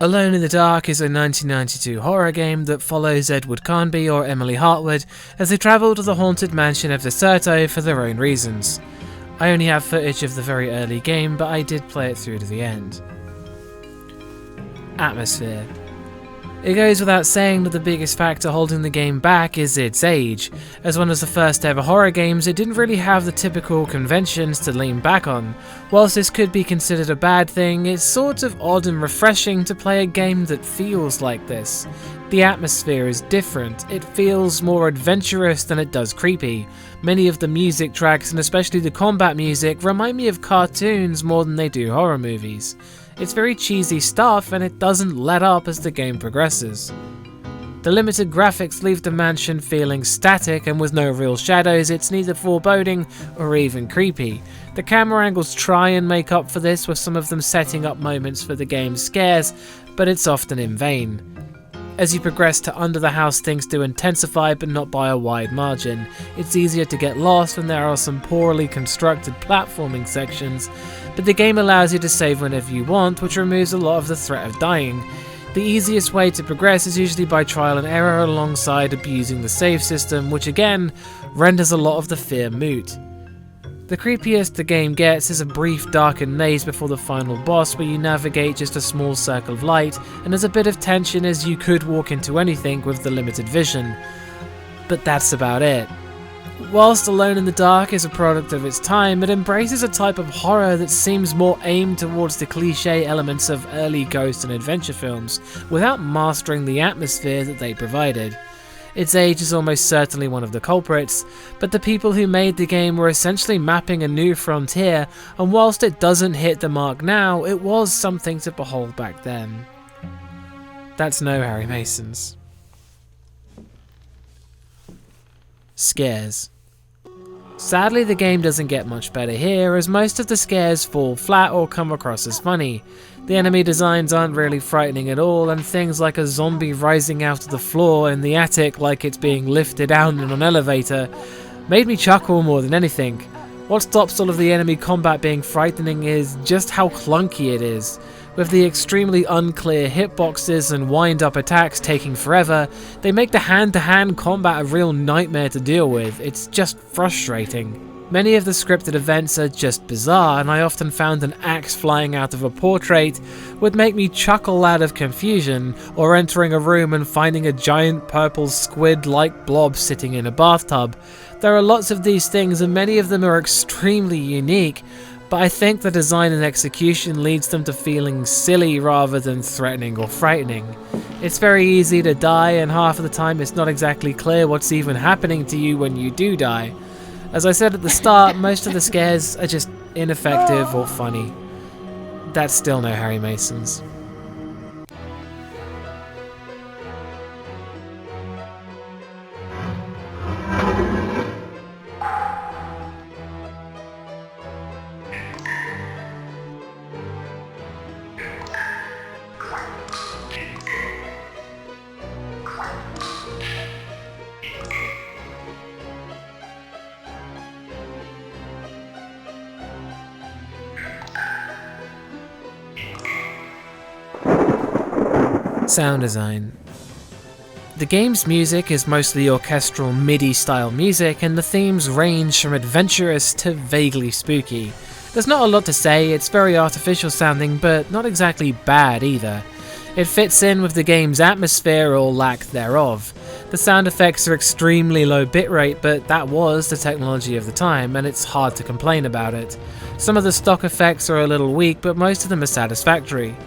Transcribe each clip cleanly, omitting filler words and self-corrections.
Alone in the Dark is a 1992 horror game that follows Edward Carnby or Emily Hartwood as they travel to the haunted mansion of Deserto for their own reasons. I only have footage of the very early game, but I did play it through to the end. Atmosphere. It goes without saying that the biggest factor holding the game back is its age. As one of the first ever horror games, it didn't really have the typical conventions to lean back on. Whilst this could be considered a bad thing, it's sort of odd and refreshing to play a game that feels like this. The atmosphere is different, it feels more adventurous than it does creepy. Many of the music tracks, and especially the combat music, remind me of cartoons more than they do horror movies. It's very cheesy stuff, and it doesn't let up as the game progresses. The limited graphics leave the mansion feeling static, and with no real shadows, it's neither foreboding or even creepy. The camera angles try and make up for this, with some of them setting up moments for the game's scares, but it's often in vain. As you progress to under the house, things do intensify, but not by a wide margin. It's easier to get lost, and there are some poorly constructed platforming sections, but the game allows you to save whenever you want, which removes a lot of the threat of dying. The easiest way to progress is usually by trial and error alongside abusing the save system, which again renders a lot of the fear moot. The creepiest the game gets is a brief darkened maze before the final boss where you navigate just a small circle of light, and there's a bit of tension as you could walk into anything with the limited vision. But that's about it. Whilst Alone in the Dark is a product of its time, it embraces a type of horror that seems more aimed towards the cliché elements of early ghost and adventure films, without mastering the atmosphere that they provided. Its age is almost certainly one of the culprits, but the people who made the game were essentially mapping a new frontier, and whilst it doesn't hit the mark now, it was something to behold back then. That's no Harry Masons. Scares. Sadly, the game doesn't get much better here, as most of the scares fall flat or come across as funny. The enemy designs aren't really frightening at all, and things like a zombie rising out of the floor in the attic like it's being lifted down in an elevator made me chuckle more than anything. What stops all of the enemy combat being frightening is just how clunky it is. With the extremely unclear hitboxes and wind-up attacks taking forever, they make the hand-to-hand combat a real nightmare to deal with. It's just frustrating. Many of the scripted events are just bizarre, and I often found an axe flying out of a portrait would make me chuckle out of confusion, or entering a room and finding a giant purple squid-like blob sitting in a bathtub. There are lots of these things, and many of them are extremely unique, but I think the design and execution leads them to feeling silly rather than threatening or frightening. It's very easy to die, and half of the time it's not exactly clear what's even happening to you when you do die. As I said at the start, most of the scares are just ineffective or funny. That's still no Harry Masons. Sound design. The game's music is mostly orchestral MIDI-style music, and the themes range from adventurous to vaguely spooky. There's not a lot to say, it's very artificial sounding, but not exactly bad either. It fits in with the game's atmosphere or lack thereof. The sound effects are extremely low bitrate, but that was the technology of the time, and it's hard to complain about it. Some of the stock effects are a little weak, but most of them are satisfactory.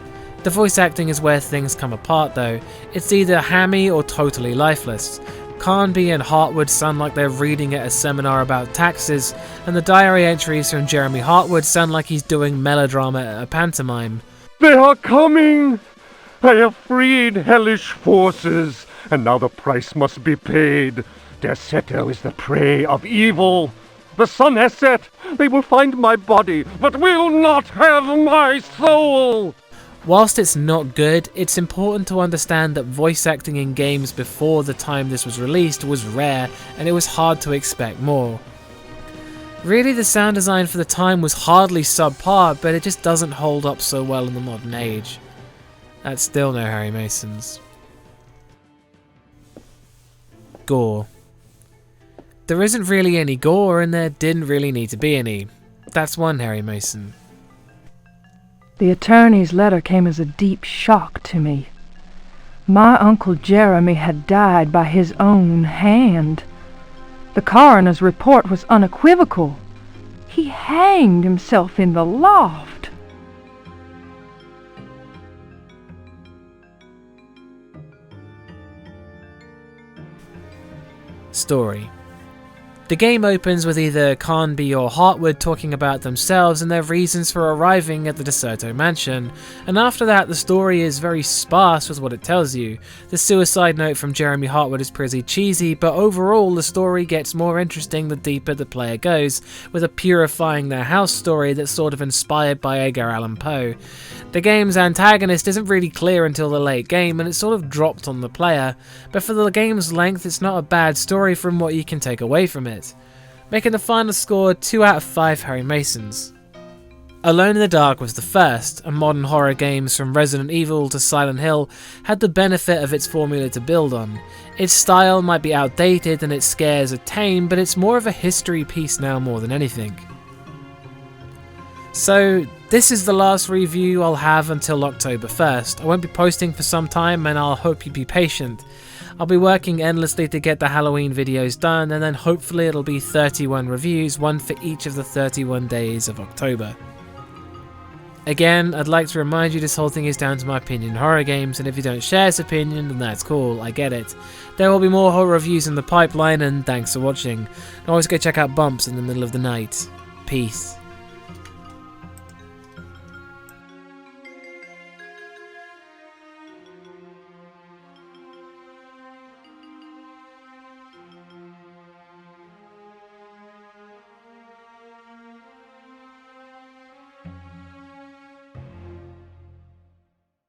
The voice acting is where things come apart though. It's either hammy or totally lifeless. Carnby and Hartwood sound like they're reading at a seminar about taxes, and the diary entries from Jeremy Hartwood sound like he's doing melodrama at a pantomime. They are coming! I have freed hellish forces, and now the price must be paid. Deserto is the prey of evil. The sun has set. They will find my body, but will not have my soul! Whilst it's not good, it's important to understand that voice acting in games before the time this was released was rare, and it was hard to expect more. Really, the sound design for the time was hardly subpar, but it just doesn't hold up so well in the modern age. That's still no Harry Masons. Gore. There isn't really any gore, and there didn't really need to be any. That's one Harry Mason. The attorney's letter came as a deep shock to me. My Uncle Jeremy had died by his own hand. The coroner's report was unequivocal. He hanged himself in the loft. Story. The game opens with either Carnby or Hartwood talking about themselves and their reasons for arriving at the DeSoto mansion, and after that the story is very sparse with what it tells you. The suicide note from Jeremy Hartwood is pretty cheesy, but overall the story gets more interesting the deeper the player goes, with a purifying their house story that's sort of inspired by Edgar Allan Poe. The game's antagonist isn't really clear until the late game, and it's sort of dropped on the player, but for the game's length it's not a bad story from what you can take away from it. Making the final score 2 out of 5 Harry Masons. Alone in the Dark was the first, and modern horror games from Resident Evil to Silent Hill had the benefit of its formula to build on. Its style might be outdated and its scares are tame, but it's more of a history piece now more than anything. So this is the last review I'll have until October 1st. I won't be posting for some time and I'll hope you be patient. I'll be working endlessly to get the Halloween videos done, and then hopefully it'll be 31 reviews, one for each of the 31 days of October. Again, I'd like to remind you this whole thing is down to my opinion on horror games, and if you don't share this opinion, then that's cool, I get it. There will be more horror reviews in the pipeline, and thanks for watching. And always go check out Bumps in the Middle of the Night. Peace.